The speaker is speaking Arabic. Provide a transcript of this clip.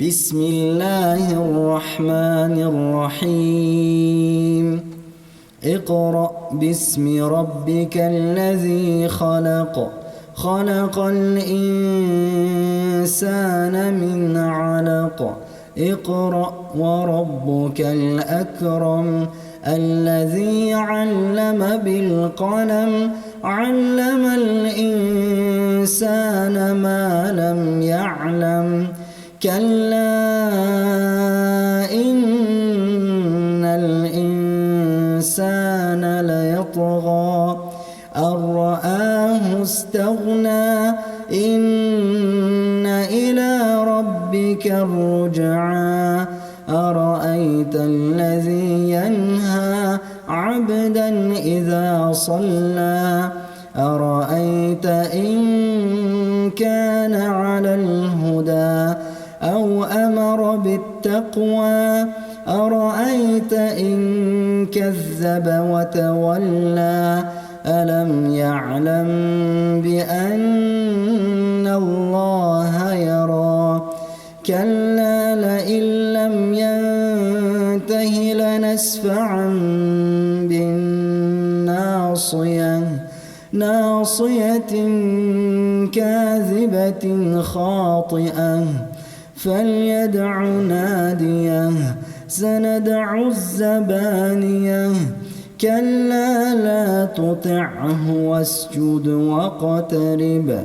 بسم الله الرحمن الرحيم اقرأ باسم ربك الذي خلق خلق الإنسان من علق اقرأ وربك الأكرم الذي علم بالقلم علم الإنسان ما لم يعلم كلا إن الإنسان ليطغى أن رآه استغنى إن إلى ربك الرجعى أرأيت الذي ينهى عبدا إذا صلى أرأيت إن كان على الهدى أو أمر بالتقوى أرأيت إن كذب وتولى ألم يعلم بأن الله يرى كلا لئن لم ينته لنسفعا بالناصية ناصية كاذبة خاطئة فليدع ناديه سندع الزبانية كلا لا تطعه واسجد واقترب